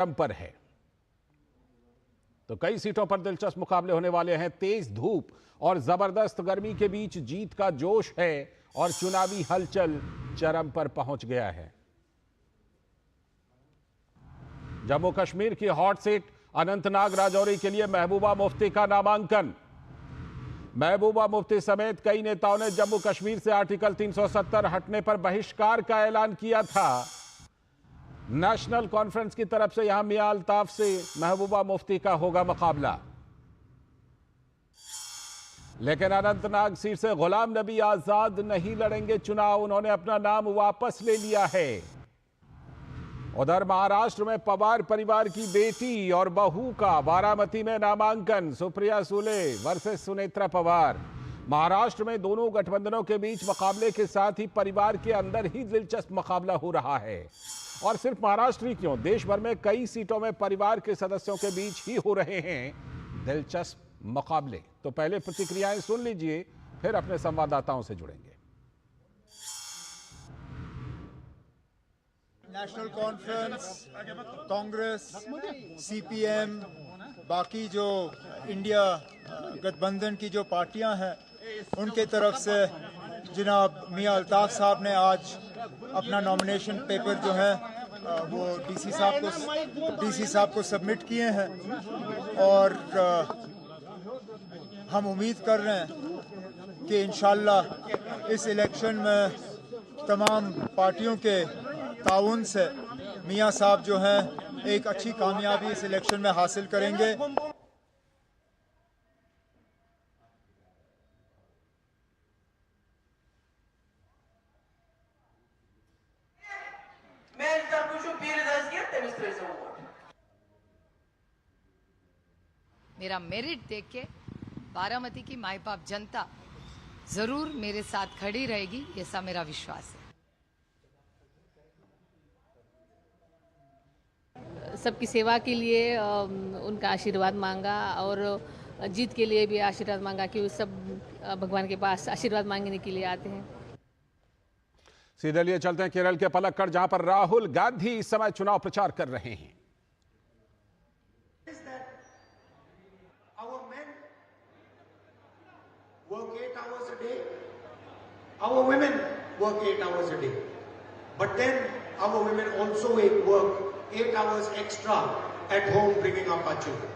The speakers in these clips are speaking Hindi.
पर है। तो कई सीटों पर दिलचस्प मुकाबले होने वाले हैं। तेज धूप और जबरदस्त गर्मी के बीच जीत का जोश है और चुनावी हलचल चरम पर पहुंच गया है। जम्मू कश्मीर की हॉट सीट अनंतनाग राजौरी के लिए महबूबा मुफ्ती का नामांकन। महबूबा मुफ्ती समेत कई नेताओं ने जम्मू कश्मीर से आर्टिकल 370 हटने पर बहिष्कार का ऐलान किया था। नेशनल कॉन्फ्रेंस की तरफ से यहां मियां अल्ताफ से महबूबा मुफ्ती का होगा मुकाबला। लेकिन अनंतनाग सीट से गुलाम नबी आजाद नहीं लड़ेंगे चुनाव। उन्होंने अपना नाम वापस ले लिया है। उधर महाराष्ट्र में पवार परिवार की बेटी और बहू का बारामती में नामांकन। सुप्रिया सुले वर्सेस सुनेत्रा पवार। महाराष्ट्र में दोनों गठबंधनों के बीच मुकाबले के साथ ही परिवार के अंदर ही दिलचस्प मुकाबला हो रहा है। और सिर्फ महाराष्ट्र ही क्यों, देश भर में कई सीटों में परिवार के सदस्यों के बीच ही हो रहे हैं दिलचस्प मुकाबले। तो पहले प्रतिक्रियाएं सुन लीजिए, फिर अपने संवाददाताओं से जुड़ेंगे। नेशनल कॉन्फ्रेंस, कांग्रेस, सीपीएम, बाकी जो इंडिया गठबंधन की जो पार्टियां हैं, उनके तरफ से जनाब मियां अल्ताफ साहब ने आज अपना नॉमिनेशन पेपर जो है वो डीसी साहब को सबमिट किए हैं। और हम उम्मीद कर रहे हैं कि इंशाल्लाह इस इलेक्शन में तमाम पार्टियों के ताउन से मियां साहब जो हैं एक अच्छी कामयाबी इस इलेक्शन में हासिल करेंगे। मेरा मेरिट देख के बारामती की माई बाप जनता जरूर मेरे साथ खड़ी रहेगी, ऐसा मेरा विश्वास है। सबकी सेवा के लिए उनका आशीर्वाद मांगा और जीत के लिए भी आशीर्वाद मांगा कि सब भगवान के पास आशीर्वाद मांगने के लिए आते हैं। सीधे लिए चलते हैं केरल के पलक्कड़, जहां पर राहुल गांधी इस समय चुनाव प्रचार कर रहे हैं। Work 8 hours a day. Our women work 8 hours a day. But then our women also work 8 hours extra at home bringing up our children.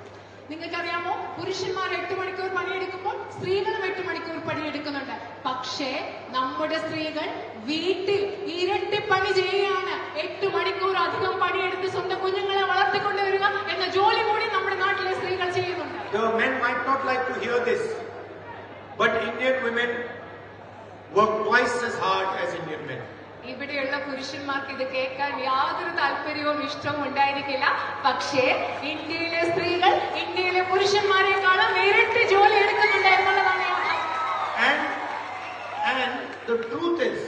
നിങ്ങൾക്കറിയാമോ, പുരുഷന്മാർ 8 മണിക്കൂർ പണിയെടുക്കുമ്പോൾ സ്ത്രീകളും 8 മണിക്കൂർ പണിയെടുക്കുന്നുണ്ട്. പക്ഷേ നമ്മുടെ സ്ത്രീകൾ വീട്ടിൽ ഇരട്ടി പണി ചെയ്യുകയാണ്. 8 മണിക്കൂർ അധികം പണിയെടുത്ത് സ്വന്തം കുഞ്ഞുങ്ങളെ വളർത്തിക്കൊണ്ടുവരിക എന്ന ജോലി കൂടി നമ്മുടെ നാട്ടിലെ സ്ത്രീകൾ ചെയ്യുന്നുണ്ട്. The men might not like to hear this, but Indian women work twice as hard as Indian men. ഇവിടെയുള്ള പുരുഷന്മാർക്ക് ഇത് കേൾക്കാൻ യാതൊരു താല്പര്യവും ഇഷ്ടവും ഉണ്ടായിരിക്കില്ല. പക്ഷേ ഇന്ത്യയിലെ സ്ത്രീകൾ ഇന്ത്യയിലെ പുരുഷന്മാരെക്കാളും ഇരട്ടി ജോലി എടുക്കുന്നുണ്ട് എന്നുള്ളതാണ് യാഥാർത്ഥ്യം. And the truth is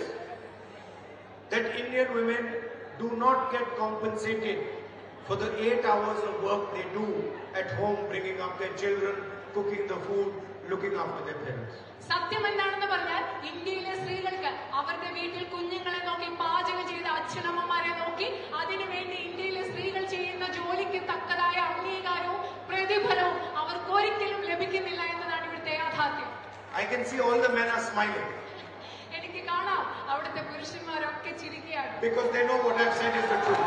that Indian women do not get compensated for the 8 hours of work they do at home, bringing up their children, cooking the food, looking after their parents. സത്യം എന്താണെന്ന് പറഞ്ഞാൽ ഇന്ത്യയിലെ സ്ത്രീകൾക്ക് അവരുടെ വീട്ടിൽ കുഞ്ഞുങ്ങളെ നോക്കി, പാചകം ചെയ്ത അച്ഛനമ്മമാരെ നോക്കി, അതിനുവേണ്ടി ഇന്ത്യയിലെ സ്ത്രീകൾ ചെയ്യുന്ന ജോലിക്ക് തക്കതായ അംഗീകാരവും പ്രതിഫലവും അവർക്ക് ഒരിക്കലും ലഭിക്കുന്നില്ല എന്നതാണ് ഇവിടുത്തെ യാഥാർത്ഥ്യം. I can see all the men are smiling. എനിക്ക് കാണാം അവിടുത്തെ പുരുഷന്മാരൊക്കെ ചിരിക്കുകയാണ്. Because they know what I've said is the truth.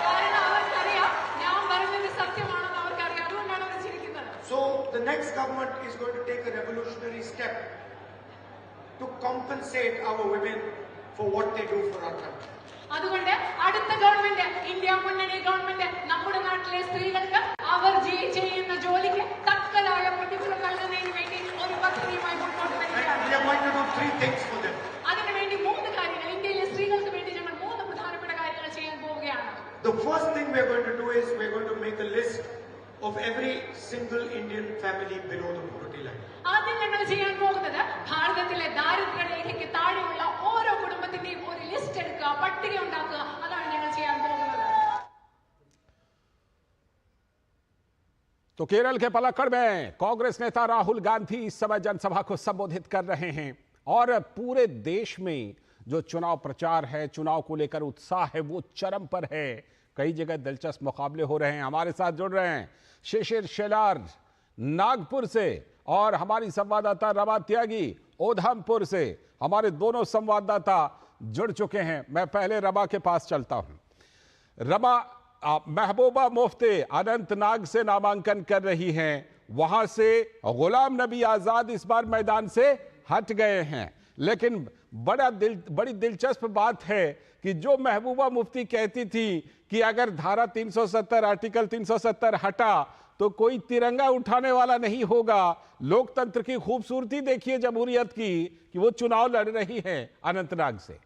കാരണം അവർക്കറിയാം ഞാൻ പറഞ്ഞത് സത്യമാണെന്ന് അവർക്കറിയാം. അതുകൊണ്ടാണ് അവർ ചിരിക്കുന്നത്. So the next government is going to take a revolutionary step to compensate our women for what they do for our country. അതുകൊണ്ട് അടുത്ത ഗവൺമെന്റ്, ഇന്ത്യ മുന്നണി ഗവൺമെന്റ്, നമ്മുടെ നാട്ടിലെ സ്ത്രീകൾക്ക് അവർ ചെയ്യുന്ന ജോലിക്ക് തക്കതായ പ്രതിഫലം നൽകുന്നതിന് വേണ്ടി ഒരു പദ്ധതിയുമായി മുന്നോട്ട് വരികയാണ്. We are going to do 3 things for them. അതിനുവേണ്ടി 3 കാര്യങ്ങൾ, ഇന്ത്യയിലെ സ്ത്രീകൾക്ക് വേണ്ടി ഞങ്ങൾ 3 പ്രധാനപ്പെട്ട കാര്യങ്ങൾ ചെയ്യാൻ പോവുകയാണ്. The first thing we are going to do is we are going to make a list of every single Indian family below the poverty line. ആദ്യം ഞങ്ങൾ ചെയ്യാൻ പോകുന്നത് ഭാരതത്തിലെ ദാരിദ്ര്യരേഖയ്ക്ക് താഴെയുള്ള ഓരോ കുടുംബത്തിന്റെയും ഒരു ലിസ്റ്റ് എടുക്കുക, പട്ടിക ഉണ്ടാക്കുക. അതാണ് ഞങ്ങൾ ചെയ്യാൻ പോകുന്നത്. तो केरल के पलक्कड़ में कांग्रेस नेता राहुल गांधी इस समय जनसभा को संबोधित कर रहे हैं और पूरे देश में जो चुनाव प्रचार है, चुनाव को लेकर उत्साह है, वो चरम पर है। कई जगह दिलचस्प मुकाबले हो रहे हैं। हमारे साथ जुड़ रहे हैं शिशिर शेलार नागपुर से और हमारी संवाददाता रमा त्यागी उधमपुर से। हमारे दोनों संवाददाता जुड़ चुके हैं। मैं पहले रमा के पास चलता हूं। रमा, महबूबा मुफ्ती अनंतनाग से नामांकन कर रही हैं, वहां से गुलाम नबी आजाद इस बार मैदान से हट गए हैं, लेकिन बड़ी दिलचस्प बात है कि जो महबूबा मुफ्ती कहती थी कि अगर धारा 370 आर्टिकल 370 हटा तो कोई तिरंगा उठाने वाला नहीं होगा। लोकतंत्र की खूबसूरती देखिए जमहूरियत की कि वो चुनाव लड़ रही है अनंतनाग से।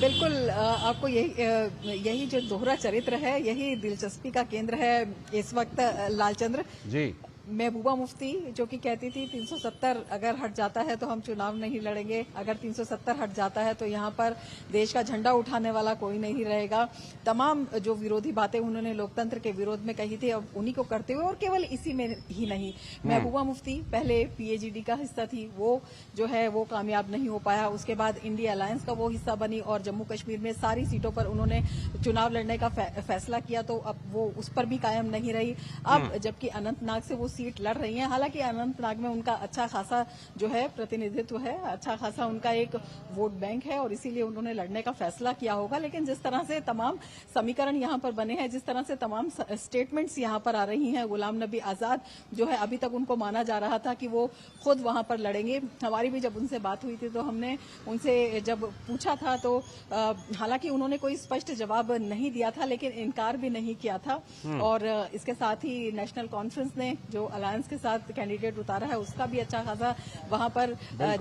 बिल्कुल, आपको यही जो दोहरा चरित्र है, यही दिलचस्पी का केंद्र है इस वक्त लालचंद्र जी। महबूबा मुफ्ती जो कि कहती थी 370 अगर हट जाता है तो हम चुनाव नहीं लड़ेंगे, अगर 370 हट जाता है तो यहाँ पर देश का झंडा उठाने वाला कोई नहीं रहेगा। तमाम जो विरोधी बातें उन्होंने लोकतंत्र के विरोध में कही थी, अब उन्हीं को करते हुए, और केवल इसी में ही नहीं, महबूबा मुफ्ती पहले पीएजीडी का हिस्सा थी, वो जो है वो कामयाब नहीं हो पाया। उसके बाद इंडिया अलायंस का वो हिस्सा बनी और जम्मू कश्मीर में सारी सीटों पर उन्होंने चुनाव लड़ने का फैसला किया, तो अब वो उस पर भी कायम नहीं रही। अब जबकि अनंतनाग से वो सीट लड़ रही हैं, हालांकि अनंतनाग में उनका अच्छा खासा जो है प्रतिनिधित्व है, अच्छा खासा उनका एक वोट बैंक है और इसीलिए उन्होंने लड़ने का फैसला किया होगा। लेकिन जिस तरह से तमाम समीकरण यहां पर बने हैं, जिस तरह से तमाम स्टेटमेंट्स यहां पर आ रही हैं, गुलाम नबी आजाद जो है अभी तक उनको माना जा रहा था कि वो खुद वहां पर लड़ेंगे। हमारी भी जब उनसे बात हुई थी तो हमने उनसे जब पूछा था तो हालांकि उन्होंने कोई स्पष्ट जवाब नहीं दिया था, लेकिन इनकार भी नहीं किया था। और इसके साथ ही नेशनल कॉन्फ्रेंस ने जो अलायंस के साथ कैंडिडेट उतारा है उसका भी अच्छा खासा वहां पर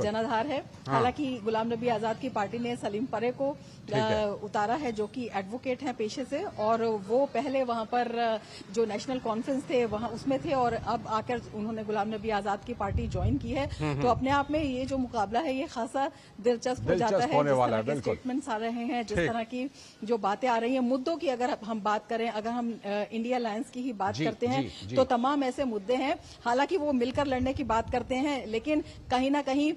जनाधार है। हालांकि गुलाम नबी आजाद की पार्टी ने सलीम परे को उतारा है जो कि एडवोकेट हैं पेशे से, और वो पहले वहां पर जो नेशनल कॉन्फ्रेंस थे वहां उसमें थे और अब आकर उन्होंने गुलाम नबी आजाद की पार्टी ज्वाइन की है। तो अपने आप में ये जो मुकाबला है ये खासा दिलचस्प हो जाता है। जिस तरह के स्टेटमेंट्स आ रहे हैं, जिस तरह की जो बातें आ रही हैं, मुद्दों की अगर हम बात करें, अगर हम इंडिया अलायंस की ही बात करते हैं तो तमाम ऐसे मुद्दे हैं। हालांकि वो मिलकर लड़ने की बात करते हैं, लेकिन कहीं ना कहीं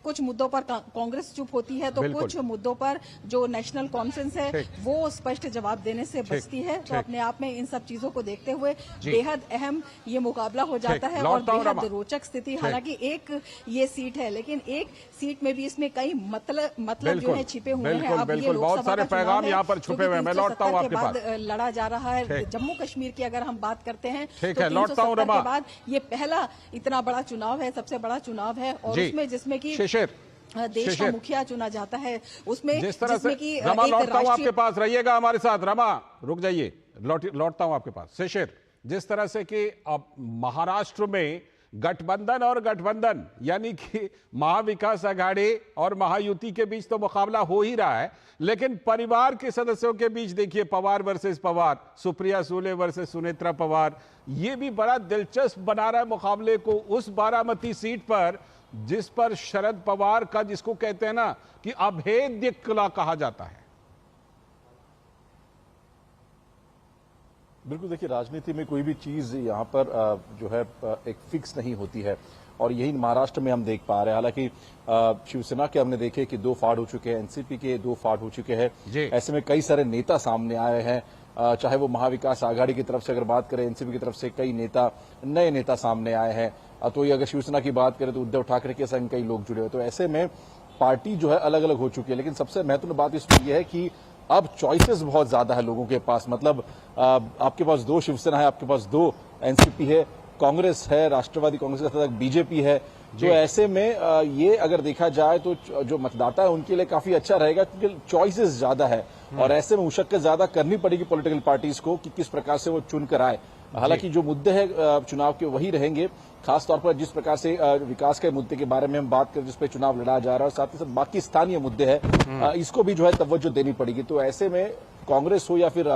कुछ मुद्दों पर कांग्रेस चुप होती है, तो कुछ मुद्दों पर जो नेशनल कॉन्फ्रेंस है वो स्पष्ट जवाब देने से बचती है। तो अपने आप में इन सब चीजों को देखते हुए बेहद अहम ये मुकाबला हो जाता है और बेहद रोचक स्थिति। हालांकि एक ये सीट है, लेकिन एक सीट में भी इसमें कई मतलब जो है छिपे हुए हैं। अब ये लोकसभा का चुनाव है पर छुपे हुए, मैं लौटता हूं आपके पास, लड़ा जा रहा है। जम्मू कश्मीर की अगर हम बात करते हैं तो 370 के बाद ये पहला इतना बड़ा चुनाव है, सबसे बड़ा चुनाव है, और उसमें जिसमें कि देश का मुखिया चुना जाता है, उसमें जिस तरह से रमा, लौटता हूं आपके पास, रहिएगा हमारे साथ। रमा रुक जाइए, लौटता हूं आपके पास। शिशिर, जिस तरह से कि अब महाराष्ट्र में गठबंधन और गठबंधन यानी कि महाविकास आघाड़ी और महायुति के बीच तो मुकाबला हो ही रहा है, लेकिन परिवार के सदस्यों के बीच देखिए पवार वर्सेस पवार, सुप्रिया सुले वर्सेस सुनेत्रा पवार, ये भी बड़ा दिलचस्प बना रहा है मुकाबले को उस बारामती सीट पर जिस पर शरद पवार का, जिसको कहते हैं ना कि अभेद्य किला कहा जाता है। बिल्कुल, देखिए राजनीति में कोई भी चीज यहाँ पर जो है एक फिक्स नहीं होती है, और यही महाराष्ट्र में हम देख पा रहे हैं। हालांकि शिवसेना के हमने देखे कि 2 फाड़ हो चुके हैं, एनसीपी के 2 फाड़ हो चुके हैं। ऐसे में कई सारे नेता सामने आए हैं, चाहे वो महाविकास आघाड़ी की तरफ से अगर बात करें, एनसीपी की तरफ से कई नए नेता सामने आए हैं। तो ये अगर शिवसेना की बात करें तो उद्धव ठाकरे के संग कई लोग जुड़े हुए। तो ऐसे में पार्टी जो है अलग अलग हो चुकी है, लेकिन सबसे महत्वपूर्ण बात इसमें यह है कि अब चॉइसेस बहुत ज्यादा है लोगों के पास। मतलब आपके पास 2 शिवसेना है, आपके पास 2 एनसीपी है, कांग्रेस है, राष्ट्रवादी कांग्रेस के साथ बीजेपी है। तो ऐसे में ये अगर देखा जाए तो जो मतदाता है उनके लिए काफी अच्छा रहेगा, क्योंकि चॉइसेस ज्यादा है और ऐसे में मुशक्कत ज्यादा करनी पड़ेगी पॉलिटिकल पार्टीज को कि किस प्रकार से वो चुनकर आए। हालांकि जो मुद्दे हैं चुनाव के वही रहेंगे, खासतौर पर जिस प्रकार से विकास के मुद्दे के बारे में हम बात करें, जिस पर चुनाव लड़ा जा रहा है, और साथ ही साथ बाकी स्थानीय मुद्दे हैं, इसको भी जो है तवज्जो देनी पड़ेगी। तो ऐसे में कांग्रेस हो या फिर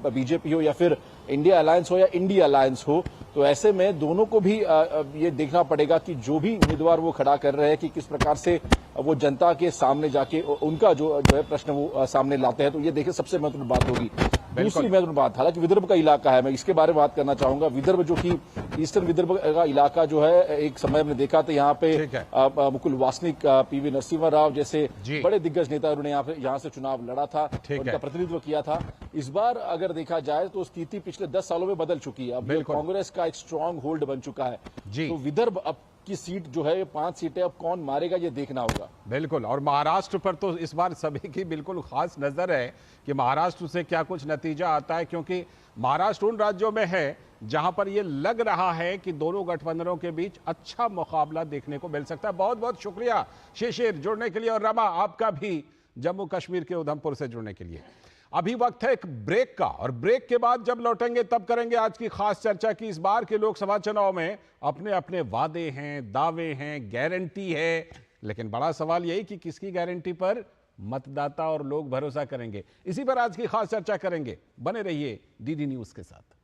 बीजेपी हो या फिर इंडिया अलायंस हो या इंडिया अलायंस हो, तो ऐसे में दोनों को भी ये देखना पड़ेगा कि जो भी उम्मीदवार वो खड़ा कर रहे हैं कि किस प्रकार से वो जनता के सामने जाके उनका जो है प्रश्न वो सामने लाते हैं। तो ये देखिए सबसे महत्वपूर्ण बात होगी। दूसरी महत्वपूर्ण बात, हालांकि विदर्भ का इलाका है, मैं इसके बारे में बात करना चाहूंगा। विदर्भ जो कि ईस्टर्न विदर्भ का इलाका जो है, एक समय में देखा तो यहाँ पे ठीक है। मुकुल वासनिक, पीवी नरसिम्हा राव जैसे जी। बड़े दिग्गज नेता उन्होंने यहाँ से चुनाव लड़ा था, ठीक उनका है। प्रतिनिधित्व किया था। इस बार अगर देखा जाए तो स्थिति पिछले 10 सालों में बदल चुकी है। अब बिल्कुल। कांग्रेस का एक स्ट्रांग होल्ड बन चुका है। जी। तो विदर्भ अब की सीट जो है, 5 सीटें अब कौन मारेगा ये देखना होगा। बिल्कुल, और महाराष्ट्र पर तो इस बार सभी की बिल्कुल खास नजर है कि महाराष्ट्र से क्या कुछ नतीजा आता है, क्योंकि महाराष्ट्र उन राज्यों में है जहां पर यह लग रहा है कि दोनों गठबंधनों के बीच अच्छा मुकाबला देखने को मिल सकता है। बहुत बहुत शुक्रिया शिशिर जुड़ने के लिए, और रमा आपका भी जम्मू कश्मीर के उधमपुर से जुड़ने के लिए। अभी वक्त है एक ब्रेक का, और ब्रेक के बाद जब लौटेंगे तब करेंगे आज की खास चर्चा की इस बार के लोकसभा चुनाव में अपने अपने वादे हैं, दावे हैं, गारंटी है, लेकिन बड़ा सवाल यही कि किसकी गारंटी पर मतदाता और लोग भरोसा करेंगे। इसी पर आज की खास चर्चा करेंगे। बने रहिए डीडी न्यूज के साथ।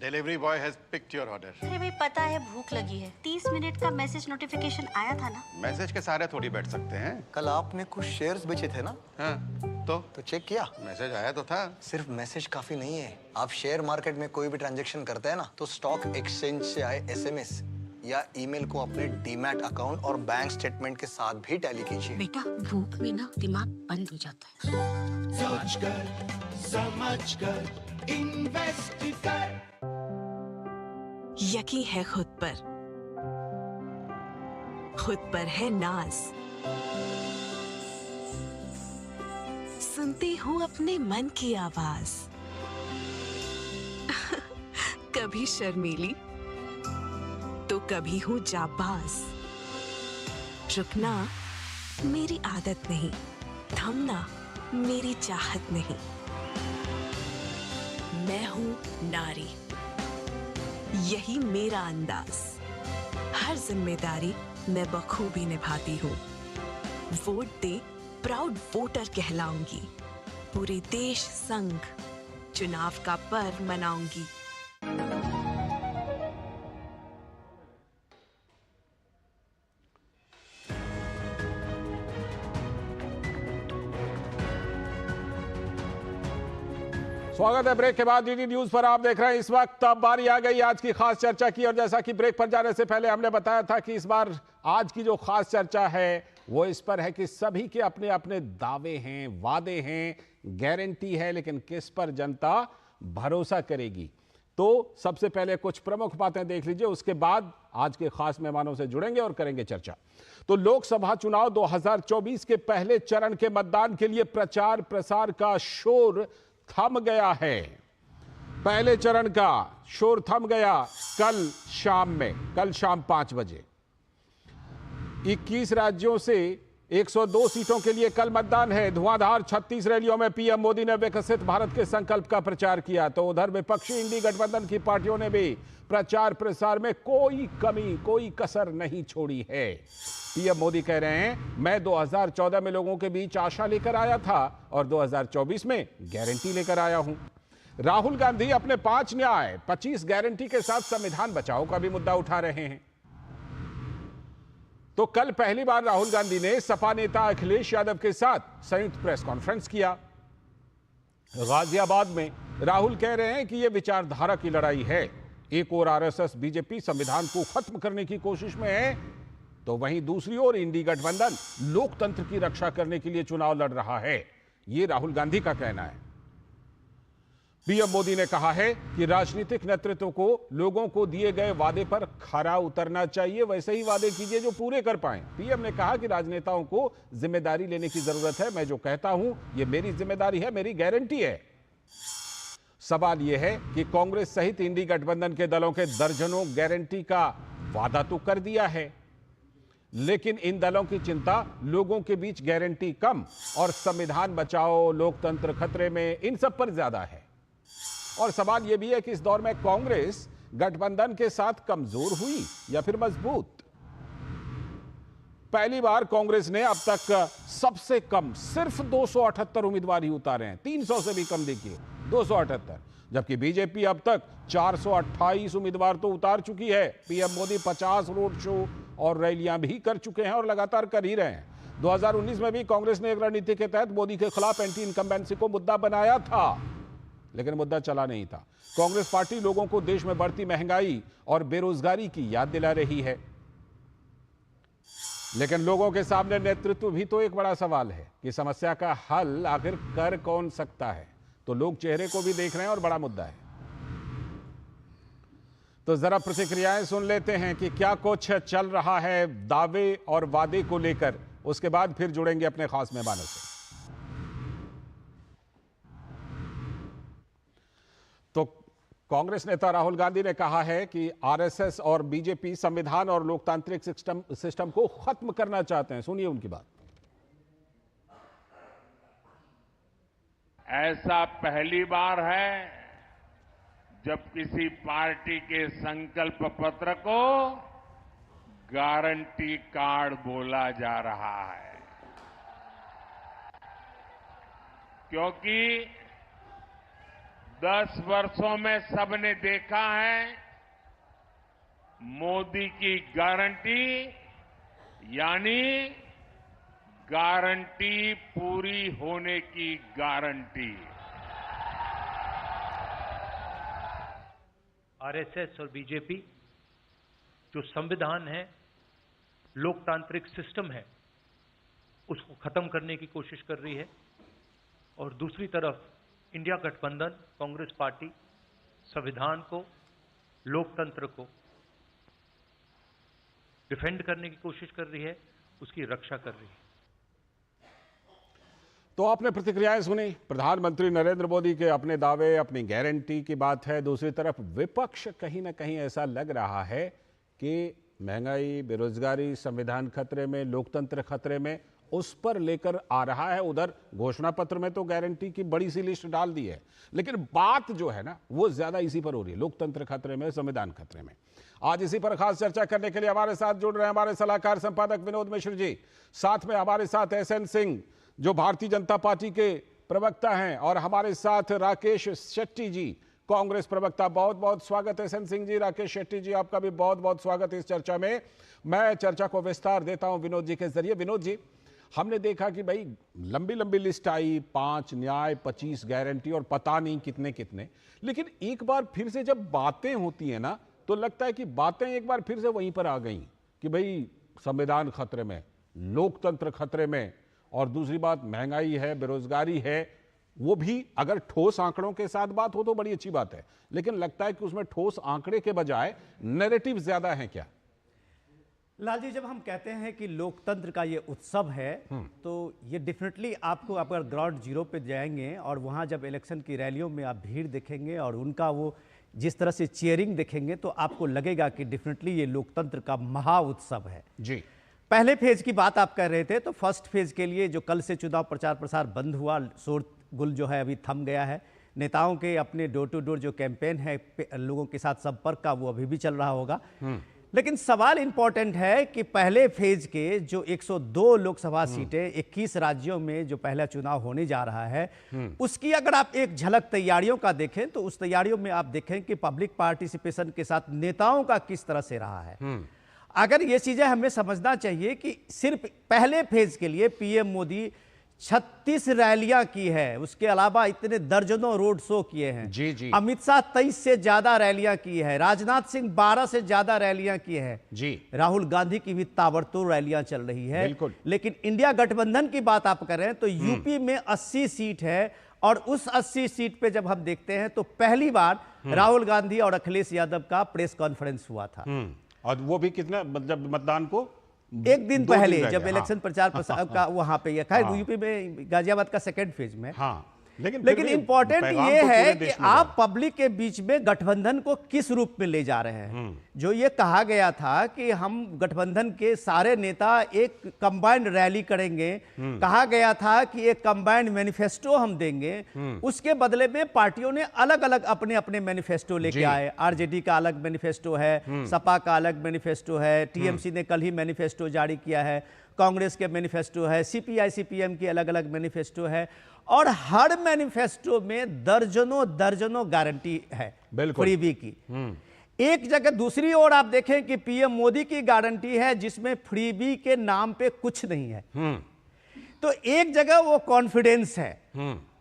Delivery boy has picked your order. अरे भाई पता है भूख लगी है। 30 मिनट का मैसेज नोटिफिकेशन आया था ना। मैसेज के सारे थोड़ी बैठ सकते हैं। कल आपने कुछ शेयर्स बेचे थे ना? हाँ, तो चेक किया? मैसेज आया तो था। सिर्फ मैसेज काफी नहीं है। आप शेयर मार्केट में कोई भी ट्रांजैक्शन करते हैं ना, तो स्टॉक एक्सचेंज से आए एसएमएस या ईमेल को अपने डीमैट अकाउंट और बैंक स्टेटमेंट के साथ भी टैली कीजिए। बेटा भूख में ना दिमाग बंद हो जाता है। समझ कर इन्वेस्ट कर। यकीन है खुद पर है नाज। सुनती हूँ अपने मन की आवाज। कभी शर्मीली तो कभी हूँ जाबाज। रुकना मेरी आदत नहीं, थमना मेरी चाहत नहीं। मैं हूँ नारी, यही मेरा अंदाज। हर जिम्मेदारी मैं बखूबी निभाती हूँ। वोट दे, प्राउड वोटर कहलाऊंगी। पूरे देश संग चुनाव का पर्व मनाऊंगी। स्वागत है ब्रेक के बाद डीडी न्यूज पर। आप देख रहे हैं इस वक्त अब बारी आ गई आज की खास चर्चा की, और जैसा कि ब्रेक पर जाने से पहले हमने बताया था कि इस बार आज की जो खास चर्चा है वो इस पर है कि सभी के अपने अपने दावे हैं, वादे हैं, गारंटी है, लेकिन किस पर जनता भरोसा करेगी। तो सबसे पहले कुछ प्रमुख बातें देख लीजिए, उसके बाद आज के खास मेहमानों से जुड़ेंगे और करेंगे चर्चा। तो लोकसभा चुनाव 2024 के पहले चरण के मतदान के लिए प्रचार प्रसार का शोर थम गया है। पहले चरण का शोर थम गया कल शाम 5 बजे। 21 राज्यों से 102 सीटों के लिए कल मतदान है। धुआंधार 36 रैलियों में पीएम मोदी ने विकसित भारत के संकल्प का प्रचार किया। तो उधर विपक्षी इंडी गठबंधन की पार्टियों ने भी प्रचार प्रसार में कोई कमी, कोई कसर नहीं छोड़ी है। पीएम मोदी कह रहे हैं, मैं 2014 में लोगों के बीच आशा लेकर आया था और 2024 में गारंटी लेकर आया हूं। राहुल गांधी अपने 5 न्याय 25 गारंटी के साथ संविधान बचाओ का भी मुद्दा उठा रहे हैं। तो कल पहली बार राहुल गांधी ने सपा नेता अखिलेश यादव के साथ संयुक्त प्रेस कॉन्फ्रेंस किया। गाजियाबाद में राहुल कह रहे हैं कि यह विचारधारा की लड़ाई है। एक ओर आरएसएस बीजेपी संविधान को खत्म करने की कोशिश में है, तो वहीं दूसरी ओर इंडी गठबंधन लोकतंत्र की रक्षा करने के लिए चुनाव लड़ रहा है। यह राहुल गांधी का कहना है। पीएम मोदी ने कहा है कि राजनीतिक नेतृत्व को लोगों को दिए गए वादे पर खरा उतरना चाहिए, वैसे ही वादे कीजिए जो पूरे कर पाएं। पीएम ने कहा कि राजनेताओं को जिम्मेदारी लेने की जरूरत है। मैं जो कहता हूं यह मेरी जिम्मेदारी है, मेरी गारंटी है। सवाल यह है कि कांग्रेस सहित इंडी गठबंधन के दलों के दर्जनों गारंटी का वादा तो कर दिया है, लेकिन इन दलों की चिंता लोगों के बीच गारंटी कम और संविधान बचाओ, लोकतंत्र खतरे में, इन सब पर ज्यादा है। और सवाल यह भी है कि इस दौर में कांग्रेस गठबंधन के साथ कमजोर हुई या फिर मजबूत। पहली बार कांग्रेस ने अब तक सबसे कम सिर्फ 278 उम्मीदवार ही उतारे हैं। 300 से भी कम देखिए, 278, जबकि बीजेपी अब तक 428 उम्मीदवार तो उतार चुकी है। पीएम मोदी 50 रोड शो और रैलियां भी कर चुके हैं और लगातार कर ही रहे हैं। 2019 में भी कांग्रेस ने एक रणनीति के तहत मोदी के खिलाफ एंटी इनकम्बेंसी को मुद्दा बनाया था। लेकिन मुद्दा चला नहीं था। कांग्रेस पार्टी लोगों को देश में बढ़ती महंगाई और बेरोजगारी की याद दिला रही है, लेकिन लोगों के सामने नेतृत्व भी तो एक बड़ा सवाल है कि समस्या का हल आखिर कर कौन सकता है। तो लोग चेहरे को भी देख रहे हैं और बड़ा मुद्दा है। तो जरा प्रतिक्रियाएं सुन लेते हैं कि क्या कुछ चल रहा है दावे और वादे को लेकर, उसके बाद फिर जुड़ेंगे अपने खास मेहमानों से। तो कांग्रेस नेता राहुल गांधी ने कहा है कि आरएसएस और बीजेपी संविधान और लोकतांत्रिक सिस्टम को खत्म करना चाहते हैं। सुनिए उनकी बात। ऐसा पहली बार है जब किसी पार्टी के संकल्प पत्र को गारंटी कार्ड बोला जा रहा है, क्योंकि 10 वर्षों में सबने देखा है मोदी की गारंटी यानी गारंटी पूरी होने की गारंटी। आरएसएस और बीजेपी जो संविधान है, लोकतांत्रिक सिस्टम है, उसको खत्म करने की कोशिश कर रही है, और दूसरी तरफ इंडिया गठबंधन कांग्रेस पार्टी संविधान को, लोकतंत्र को डिफेंड करने की कोशिश कर रही है, उसकी रक्षा कर रही है। तो आपने प्रतिक्रियाएं सुनी। प्रधानमंत्री नरेंद्र मोदी के अपने दावे, अपनी गारंटी की बात है। दूसरी तरफ विपक्ष कहीं ना कहीं ऐसा लग रहा है कि महंगाई, बेरोजगारी, संविधान खतरे में, लोकतंत्र खतरे में, उस पर लेकर आ रहा है। उधर घोषणा पत्र में तो गारंटी की बड़ी सी लिस्ट डाल दी है, लेकिन बात जो है ना वो ज्यादा इसी पर हो रही है, लोकतंत्र खतरे में, संविधान खतरे में। आज इसी पर खास चर्चा करने के लिए हमारे साथ जुड़ रहे हैं हमारे सलाहकार संपादक विनोद मिश्र जी, साथ में हमारे साथ एसएन सिंह जो भारतीय जनता पार्टी के प्रवक्ता हैं, और हमारे साथ राकेश शेट्टी जी, कांग्रेस प्रवक्ता। बहुत बहुत स्वागत है एसएन सिंह जी, राकेश शेट्टी जी, आपका भी बहुत बहुत स्वागत है इस चर्चा में। मैं चर्चा को विस्तार देता हूं विनोद जी के जरिए। विनोद जी, हमने देखा कि भाई लंबी लंबी लिस्ट आई, 5 न्याय, 25 गारंटी और पता नहीं कितने कितने, लेकिन एक बार फिर से जब बातें होती है ना तो लगता है कि बातें एक बार फिर से वहीं पर आ गई कि भाई संविधान खतरे में, लोकतंत्र खतरे में, और दूसरी बात महंगाई है, बेरोजगारी है। वो भी अगर ठोस आंकड़ों के साथ बात हो तो बड़ी अच्छी बात है, लेकिन लगता है कि उसमें ठोस आंकड़े के बजाय नैरेटिव ज्यादा है। क्या लाल जी, जब हम कहते हैं कि लोकतंत्र का ये उत्सव है तो ये डेफिनेटली आपको अगर ग्राउंड जीरो पे जाएंगे और वहाँ जब इलेक्शन की रैलियों में आप भीड़ देखेंगे और उनका वो जिस तरह से चीयरिंग देखेंगे तो आपको लगेगा कि डेफिनेटली ये लोकतंत्र का महा उत्सव है जी। पहले फेज की बात आप कर रहे थे, तो फर्स्ट फेज के लिए जो कल से चुनाव प्रचार प्रसार बंद हुआ, शोरगुल जो है अभी थम गया है। नेताओं के अपने डोर टू डोर जो कैंपेन है लोगों के साथ संपर्क का, वो अभी भी चल रहा होगा। लेकिन सवाल इंपॉर्टेंट है कि पहले फेज के जो 102 लोकसभा सीटें 21 राज्यों में जो पहला चुनाव होने जा रहा है, उसकी अगर आप एक झलक तैयारियों का देखें तो उस तैयारियों में आप देखें कि पब्लिक पार्टिसिपेशन के साथ नेताओं का किस तरह से रहा है। अगर ये चीजें हमें समझना चाहिए कि सिर्फ पहले फेज के लिए पीएम मोदी 36 रैलियां की है, उसके अलावा इतने दर्जनों रोड शो किए हैं। जी जी। अमित शाह 23 से ज्यादा रैलियां की है, राजनाथ सिंह 12 से ज्यादा रैलियां की है जी। राहुल गांधी की भी ताबड़तोड़ रैलियां चल रही है। बिल्कुल। लेकिन इंडिया गठबंधन की बात आप कर रहे हैं तो यूपी में 80 सीट है, और उस 80 सीट पे जब हम देखते हैं तो पहली बार राहुल गांधी और अखिलेश यादव का प्रेस कॉन्फ्रेंस हुआ था। और वो भी कितना, मतलब मतदान को एक दिन पहले जब इलेक्शन प्रचार प्रसार का वहां पे यूपी में गाजियाबाद का सेकेंड फेज में। लेकिन इंपॉर्टेंट ये है कि आप पब्लिक के बीच में गठबंधन को किस रूप में ले जा रहे हैं। जो ये कहा गया था कि हम गठबंधन के सारे नेता एक कंबाइंड रैली करेंगे, कहा गया था कि एक कंबाइंड मैनिफेस्टो हम देंगे, उसके बदले में पार्टियों ने अलग अलग अपने अपने मैनिफेस्टो लेके आए। आरजेडी का अलग मैनिफेस्टो है, सपा का अलग मैनिफेस्टो है, टीएमसी ने कल ही मैनिफेस्टो जारी किया है, कांग्रेस के मैनिफेस्टो है, सीपीआई सीपीएम की अलग अलग मैनिफेस्टो है, और हर मैनिफेस्टो में दर्जनों दर्जनों गारंटी है फ्रीबी की। एक जगह दूसरी ओर आप देखें कि पीएम मोदी की गारंटी है जिसमें फ्रीबी के नाम पे कुछ नहीं है। तो एक जगह वो कॉन्फिडेंस है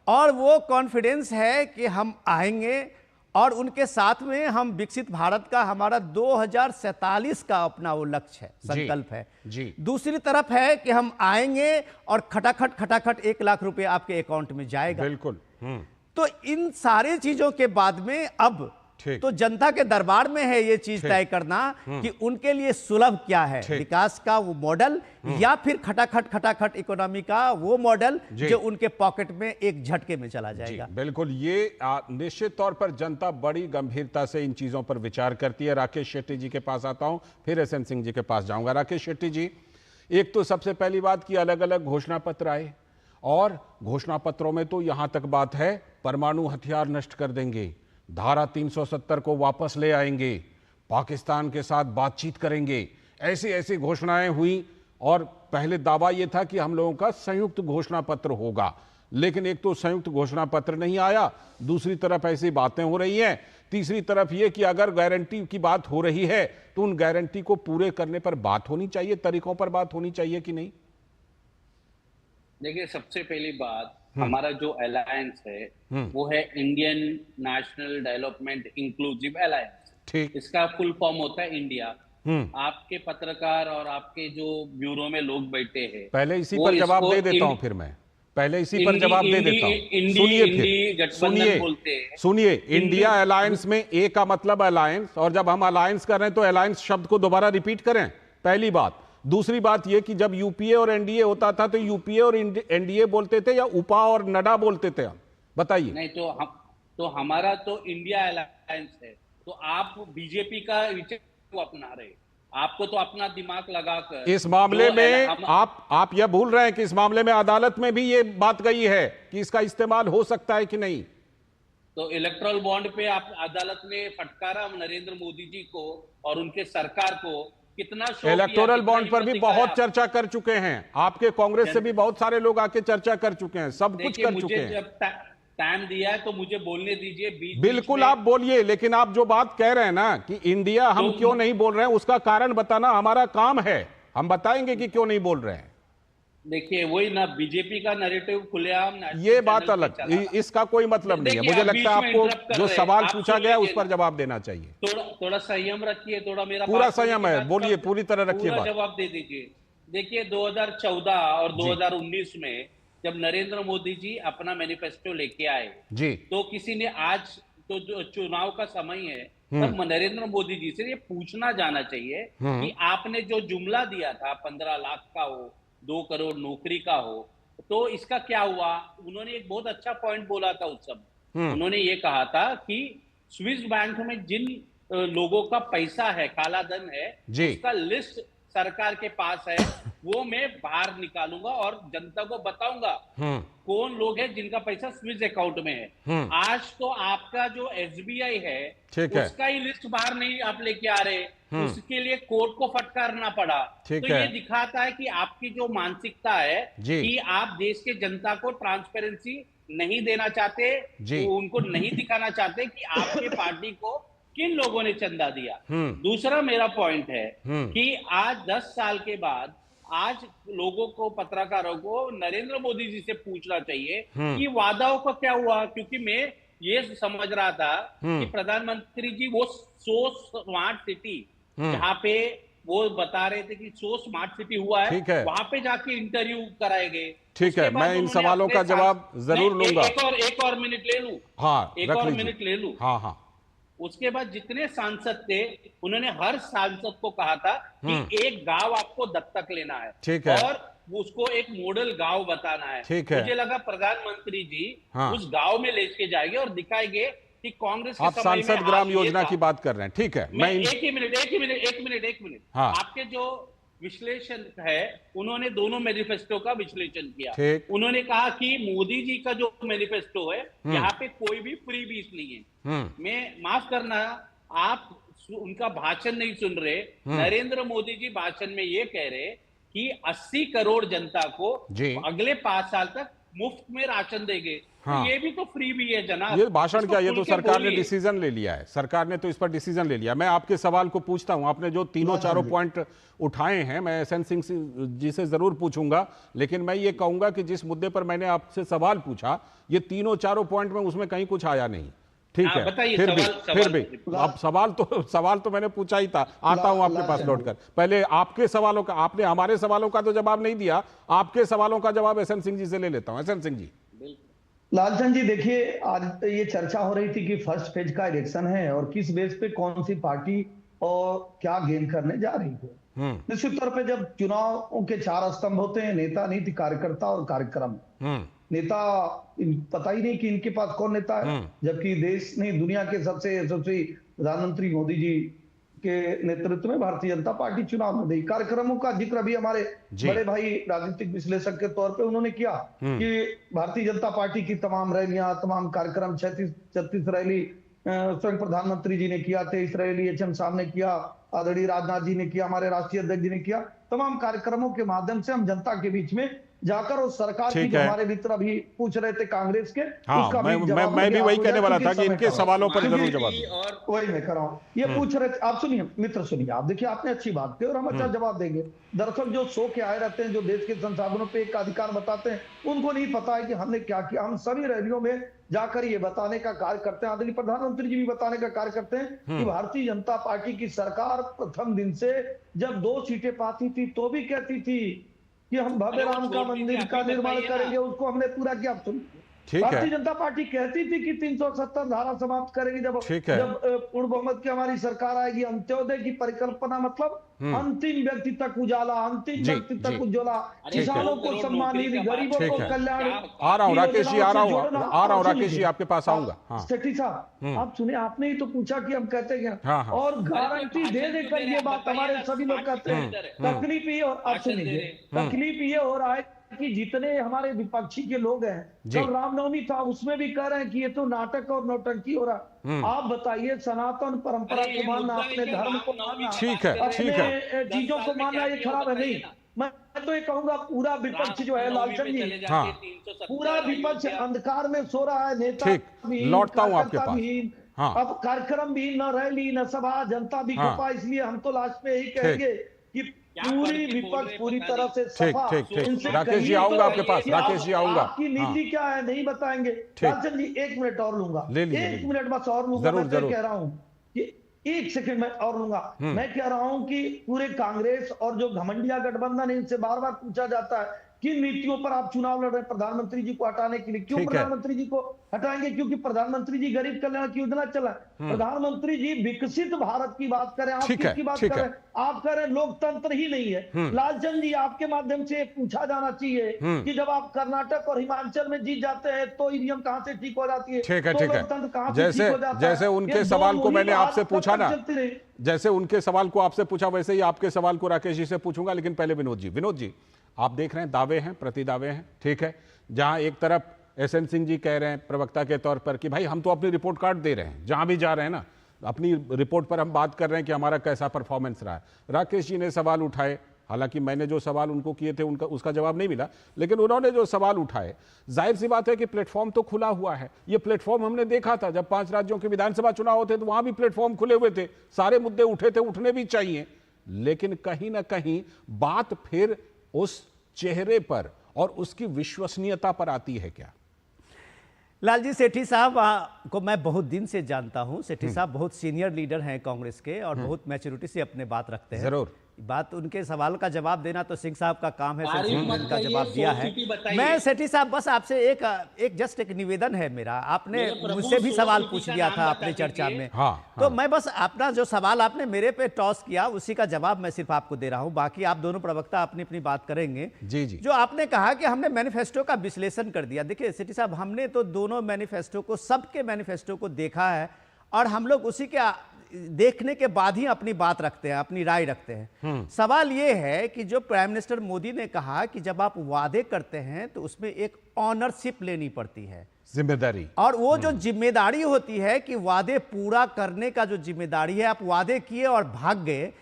और वो कॉन्फिडेंस है कि हम आएंगे और उनके साथ में हम विकसित भारत का हमारा 2047 का अपना वो लक्ष्य है, संकल्प है जी। दूसरी तरफ है कि हम आएंगे और खटाखट 1 लाख रुपए आपके अकाउंट में जाएगा। बिल्कुल। तो इन सारी चीजों के बाद में अब तो जनता के दरबार में है ये चीज तय करना कि उनके लिए सुलभ क्या है, विकास का वो मॉडल या फिर खटाखट इकोनॉमी का वो मॉडल जो उनके पॉकेट में एक झटके में चला जाएगा। बिल्कुल, ये निश्चित तौर पर जनता बड़ी गंभीरता से इन चीजों पर विचार करती है। राकेश शेट्टी जी के पास आता हूं, फिर एसएन सिंह जी के पास जाऊंगा। राकेश शेट्टी जी, एक तो सबसे पहली बात कि अलग अलग घोषणा पत्र आए और घोषणा पत्रों में तो यहां तक बात है परमाणु हथियार नष्ट कर देंगे, धारा 370 को वापस ले आएंगे, पाकिस्तान के साथ बातचीत करेंगे, ऐसी ऐसी घोषणाएं हुई। और पहले दावा यह था कि हम लोगों का संयुक्त घोषणा पत्र होगा, लेकिन एक तो संयुक्त घोषणा पत्र नहीं आया, दूसरी तरफ ऐसी बातें हो रही हैं, तीसरी तरफ यह कि अगर गारंटी की बात हो रही है तो उन गारंटी को पूरे करने पर बात होनी चाहिए, तरीकों पर बात होनी चाहिए कि नहीं? देखिए, सबसे पहली बात, हमारा जो अलायंस है वो है Indian national development inclusive alliance. ठीक, इसका फुल फॉर्म होता है इंडिया। आपके पत्रकार और आपके जो ब्यूरो में लोग बैठे हैं, पहले इसी पर जवाब दे देता हूं, फिर मैं पहले इसी पर जवाब दे देता हूं। सुनिए, इंडिया अलायंस में ए का मतलब अलायंस, और जब हम अलायंस कर रहे हैं तो अलायंस शब्द को दोबारा रिपीट करें, पहली बात। दूसरी बात यह कि जब यूपीए और एनडीए होता था तो यूपीए और एनडीए बोलते थे या उपा और नडा बोलते थे? बताइए। नहीं, तो हमारा तो इंडिया अलायंस है, तो आप बीजेपी का विचार क्यों अपना रहे? आपको तो अपना दिमाग लगाकर इस मामले में आप यह भूल रहे हैं कि इस मामले में अदालत में भी ये बात गई है कि इसका इस्तेमाल हो सकता है कि नहीं। तो इलेक्ट्रल बॉन्ड पे आप अदालत में फटकारा नरेंद्र मोदी जी को और उनके सरकार को कितना इलेक्टोरल बॉन्ड पर भी बहुत चर्चा कर चुके हैं, आपके कांग्रेस से भी बहुत सारे लोग आके चर्चा कर चुके हैं, सब कुछ कर चुके हैं। जब टाइम दिया है तो मुझे बोलने दीजिए। बिल्कुल आप बोलिए, लेकिन आप जो बात कह रहे हैं ना कि इंडिया हम क्यों नहीं बोल रहे हैं, उसका कारण बताना हमारा काम है, हम बताएंगे कि क्यों नहीं बोल रहे हैं। देखिए, वही ना बीजेपी का नैरेटिव खुलेआम, ये बात अलग, इसका कोई मतलब नहीं है। मुझे लगता है आपको जो सवाल पूछा गया उस पर जवाब देना चाहिए। थोड़ा संयम रखिए, थोड़ा मेरा पूरा संयम है, बोलिए, पूरी तरह रखिए बात। जवाब दे दीजिए। देखिए, 2014 और 2019 में जब नरेंद्र मोदी जी अपना मैनिफेस्टो लेके आए जी, तो किसी ने, आज तो जो चुनाव का समय है, तब नरेंद्र मोदी जी से ये पूछना जाना चाहिए कि आपने जो जुमला दिया था 15 लाख का हो, 2 करोड़ नौकरी का हो, तो इसका क्या हुआ? उन्होंने एक बहुत अच्छा पॉइंट बोला था उस समय। उन्होंने ये कहा था कि स्विस बैंक में जिन लोगों का पैसा है, काला धन है, उसका लिस्ट सरकार के पास है, वो मैं बाहर निकालूंगा और जनता को बताऊंगा कौन लोग हैं जिनका पैसा स्विस अकाउंट में है। आज तो आपका जो एसबीआई है उसका ही लिस्ट बाहर नहीं आप लेके आ रहे, उसके लिए कोर्ट को फटकारना पड़ा। तो ये दिखाता है कि आपकी जो मानसिकता है कि आप देश के जनता को ट्रांसपेरेंसी नहीं देना चाहते, उनको नहीं दिखाना चाहते कि आपके पार्टी को किन लोगों ने चंदा दिया। दूसरा मेरा पॉइंट है कि आज 10 साल के बाद आज लोगों को, पत्रकारों को नरेंद्र मोदी जी से पूछना चाहिए कि वादाओं का क्या हुआ, क्योंकि मैं ये समझ रहा था कि प्रधानमंत्री जी वो सो स्मार्ट सिटी जहां पे वो बता रहे थे कि सो स्मार्ट सिटी हुआ है, वहां पे जाके इंटरव्यू कराए गए। ठीक है, मैं इन सवालों का जवाब जरूर लूंगा। एक और मिनट ले लूं? हाँ, एक और मिनट ले लूं? हाँ हाँ। उसके बाद जितने सांसद थे उन्होंने हर सांसद को कहा था कि एक गांव आपको दत्तक लेना है, ठीक है, और उसको एक मॉडल गांव बताना है। ठीक है, मुझे लगा प्रधानमंत्री जी उस गांव में लेके जाएंगे और दिखाएंगे कि कांग्रेस आप सांसद ग्राम योजना की बात कर रहे हैं। ठीक है, मैं एक मिनट हाँ। आपके जो विश्लेषण है, उन्होंने दोनों मैनिफेस्टो का विश्लेषण किया। उन्होंने कहा कि मोदी जी का जो मैनिफेस्टो है, यहाँ पे कोई भी फ्री बीस नहीं है। मैं माफ करना, आप उनका भाषण नहीं सुन रहे। नरेंद्र मोदी जी भाषण में ये कह रहे कि 80 करोड़ जनता को अगले 5 साल तक मुफ्त में राशन देंगे। हाँ। तो ये भी तो फ्री भी है जनाब। ये भाषण इसको क्या, ये खुल तो के सरकार ने बोलिए। डिसीजन ले लिया है, सरकार ने तो इस पर डिसीजन ले लिया। मैं आपके सवाल को पूछता हूं, आपने जो तीनों चारों पॉइंट उठाए हैं, मैं एसएन सिंह जी से जरूर पूछूंगा, लेकिन मैं ये कहूंगा कि जिस मुद्दे पर मैंने आपसे सवाल पूछा, ये तीनों चारों पॉइंट में उसमें कहीं कुछ आया नहीं। ठीक है, फिर भी अब सवाल तो मैंने पूछा ही था। आता हूं आपके पास लौटकर। पहले आपके सवालों का, आपने हमारे सवालों का तो जवाब नहीं दिया, आपके सवालों का जवाब एसएन सिंह जी से ले लेता हूं। एसएन सिंह जी। लालचंद जी, देखिए, आज ये चर्चा हो रही थी कि फर्स्ट फेज का इलेक्शन है और किस बेस पे कौन सी पार्टी और क्या गेन करने जा रही है। निश्चित तौर पे जब चुनाव के 4 स्तंभ होते हैं, नेता, नीति, कार्यकर्ता और कार्यक्रम। नेता, पता ही नहीं कि इनके पास कौन नेता है, जबकि देश ने, दुनिया के सबसे यशस्वी प्रधानमंत्री मोदी जी के नेतृत्व में भारतीय जनता पार्टी चुनाव में गई। कार्यक्रमों का जिक्र भी हमारे बड़े भाई राजनीतिक विश्लेषक के तौर पे उन्होंने किया कि भारतीय जनता पार्टी की तमाम रैलियां, तमाम कार्यक्रम, 36 रैली स्वयं प्रधानमंत्री जी ने किया, 23 रैली एचएम साहब ने किया, आदरणीय राजनाथ जी ने किया, हमारे राष्ट्रीय अध्यक्ष जी ने किया। तमाम कार्यक्रमों के माध्यम से हम जनता के बीच में जाकर, और सरकार की जो हमारे मित्र अभी पूछ रहे थे कांग्रेस के, उसका मैं भी वही कहने वाला था कि इनके सवालों पर जरूर जवाब दो। वही मैं कर रहा हूँ, ये पूछ रहे थे। आप सुनिए मित्र, सुनिए आप, देखिए आपने अच्छी बात की और हम अच्छा जवाब देंगे। दरअसल जो शो के आए रहते हैं, जो देश के संसाधनों पे एक अधिकार बताते हैं, उनको नहीं पता है कि हमने क्या किया। हम सभी रैलियों में जाकर ये बताने का कार्य करते हैं, आदरणीय प्रधानमंत्री जी भी बताने का कार्य करते हैं कि भारतीय जनता पार्टी की सरकार प्रथम दिन से, जब 2 सीटें पाती थी तो भी कहती थी कि हम भव्य राम का मंदिर का निर्माण करेंगे, उसको हमने पूरा किया। भारतीय जनता पार्टी कहती थी कि 370 धारा समाप्त करेगी जब पूर्ण बहुमत की हमारी सरकार आएगी। अंत्योदय की परिकल्पना मतलब अंतिम व्यक्ति तक उजाला, अंतिम व्यक्ति तक उज्ज्वला, किसानों को सम्मानित, गरीबों को कल्याण। आ रहा हूँ राकेश जी, आ रहा हूँ राकेश जी, आपके पास आऊंगा। सेठी साहब, आप सुने, आपने ही तो पूछा कि हम कहते क्या, और गारंटी दे देकर ये बात हमारे सभी लोग कहते हैं। तकलीफ ये, और आप सुनिए, तकलीफ ये हो रहा है कि जितने हमारे विपक्षी के लोग हैं, कल रामनवमी था, उसमें भी कह रहे हैं कि ये तो नाटक और नौटंकी हो रहा। आप बताइए, सनातन परंपरा को मानना, अपने धर्म को मानना, अपने चीजों को मानना, ये खराब है नहीं। मैं तो ये कहूंगा, पूरा विपक्ष जो है लालचंद जी, पूरा विपक्ष अंधकार में सो रहा है। नेता भी, लौटता हूं आपके पास। अब कार्यक्रम भी, न रैली न सभा, जनता भी कृपा। इसलिए हम तो लास्ट में यही कहेंगे कि पूरी विपक्ष पूरी तरह से सफा। राकेश जी आऊंगा आपके पास, राकेश जी आऊंगा। आपकी नीति क्या है नहीं बताएंगे। लालचंद जी 1 मिनट और लूंगा, 1 मिनट बस और लूंगा। मैं कह रहा हूँ कि 1 सेकंड में और लूंगा। मैं कह रहा हूँ कि पूरे कांग्रेस और जो घमंडिया गठबंधन, इनसे बार बार पूछा जाता है किन नीतियों पर आप चुनाव लड़ रहे हैं प्रधानमंत्री जी को हटाने के लिए। क्यों प्रधानमंत्री जी को हटाएंगे? क्योंकि प्रधानमंत्री जी गरीब कल्याण की योजना चला। प्रधानमंत्री जी विकसित भारत की बात करें, आप किसकी बात कर रहे हैं? आप कह रहे हैं लोकतंत्र ही नहीं है। लालचंद जी, आपके माध्यम से पूछा जाना चाहिए कि जब आप कर्नाटक और हिमाचल में जीत जाते हैं तो ईवीएम कहां से ठीक हो जाती है? ठीक है, जैसे उनके सवाल को मैंने आपसे पूछा ना, जैसे उनके सवाल को आपसे पूछा, वैसे ही आपके सवाल को राकेश जी से पूछूंगा। लेकिन पहले विनोद जी, आप देख रहे हैं दावे हैं, प्रति दावे हैं, ठीक है। जहां एक तरफ एसएन सिंह जी कह रहे हैं प्रवक्ता के तौर पर कि भाई हम तो अपनी रिपोर्ट कार्ड दे रहे हैं, जहां भी जा रहे हैं ना, अपनी रिपोर्ट पर हम बात कर रहे हैं कि हमारा कैसा परफॉर्मेंस रहा है। राकेश जी ने सवाल उठाए, हालांकि मैंने जो सवाल उनको किए थे उसका जवाब नहीं मिला, लेकिन उन्होंने जो सवाल उठाए, जाहिर सी बात है कि प्लेटफॉर्म तो खुला हुआ है। ये प्लेटफॉर्म हमने देखा था जब 5 राज्यों के विधानसभा चुनाव होते तो वहां भी प्लेटफॉर्म खुले हुए थे, सारे मुद्दे उठे थे, उठने भी चाहिए। लेकिन कहीं ना कहीं बात फिर उस चेहरे पर और उसकी विश्वसनीयता पर आती है क्या? लालजी सेठी साहब को मैं बहुत दिन से जानता हूं। सेठी साहब बहुत सीनियर लीडर हैं कांग्रेस के और बहुत मैच्योरिटी से अपने बात रखते हैं। जरूर बात, उनके सवाल का जवाब देना तो सिंह साहब का काम है, उनका जवाब दिया है। मैं सेठी साहब बस आपसे एक जस्ट एक निवेदन है मेरा। आपने मुझसे भी सवाल पूछ लिया था अपने चर्चा में, तो मैं बस अपना जो सवाल आपने मेरे पे टॉस किया उसी का जवाब मैं सिर्फ आपको दे रहा हूं। बाकी आप दोनों प्रवक्ता अपनी अपनी बात करेंगे। जी जी। जो आपने कहा कि हमने मैनिफेस्टो का विश्लेषण कर दिया, देखिए सेठी साहब, हमने तो दोनों मैनिफेस्टो को, सबके मैनिफेस्टो को देखा है और हम लोग उसी के देखने के बाद ही अपनी बात रखते हैं, अपनी राय रखते हैं। सवाल यह है कि जो प्राइम मिनिस्टर मोदी ने कहा कि जब आप वादे करते हैं तो उसमें एक ऑनरशिप लेनी पड़ती है, जिम्मेदारी, और वो जो जिम्मेदारी होती है कि वादे पूरा करने का जो जिम्मेदारी है, आप वादे किए और भाग गए,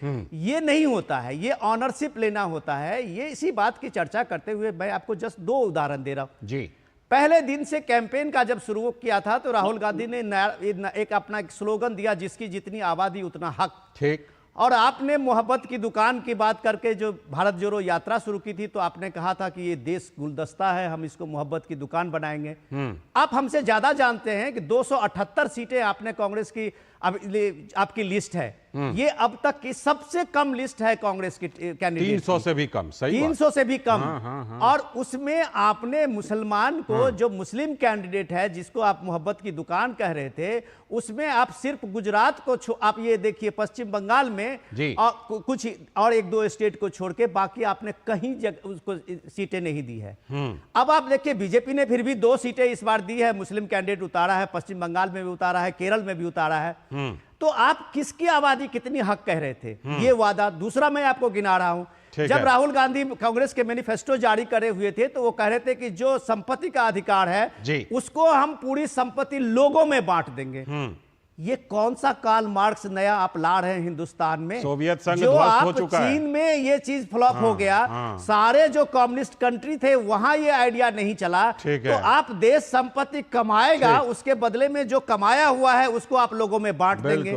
ये नहीं होता है, ये ऑनरशिप लेना होता है। ये इसी बात की चर्चा करते हुए मैं आपको जस्ट 2 उदाहरण दे रहा हूं। जी, पहले दिन से कैंपेन का जब शुरू किया था तो राहुल गांधी ने एक अपना एक स्लोगन दिया, जिसकी जितनी आबादी उतना हक। ठीक। और आपने मोहब्बत की दुकान की बात करके जो भारत जोड़ो यात्रा शुरू की थी, तो आपने कहा था कि ये देश गुलदस्ता है, हम इसको मोहब्बत की दुकान बनाएंगे। आप हमसे ज्यादा जानते हैं कि 278 सीटें आपने कांग्रेस की आपकी लिस्ट है, ये अब तक की सबसे कम लिस्ट है कांग्रेस की कैंडिडेट। 300 से भी कम। सही 300 से भी कम। हाँ। और उसमें आपने मुसलमान को, जो मुस्लिम कैंडिडेट है जिसको आप मोहब्बत की दुकान कह रहे थे, उसमें आप सिर्फ गुजरात को आप ये देखिए, पश्चिम बंगाल में और कुछ और 1-2 स्टेट को छोड़ के बाकी आपने कहीं उसको सीटें नहीं दी है। अब आप देखिए, बीजेपी ने फिर भी 2 सीटें इस बार दी है, मुस्लिम कैंडिडेट उतारा है, पश्चिम बंगाल में भी उतारा है, केरल में भी उतारा है। तो आप किसकी आबादी कितनी हक कह रहे थे, ये वादा। दूसरा मैं आपको गिना रहा हूं, जब राहुल गांधी कांग्रेस के मैनिफेस्टो जारी करे हुए थे तो वो कह रहे थे कि जो संपत्ति का अधिकार है उसको हम पूरी संपत्ति लोगों में बांट देंगे। ये कौन सा कार्ल मार्क्स नया आप ला रहे हैं हिंदुस्तान में? सोवियत संघ जो ध्वस्त हो आप चुका है। चीन में ये चीज फ्लॉप हो गया, सारे जो कम्युनिस्ट कंट्री थे वहां ये आइडिया नहीं चला। तो आप देश संपत्ति कमाएगा, उसके बदले में जो कमाया हुआ है उसको आप लोगों में बांट देंगे।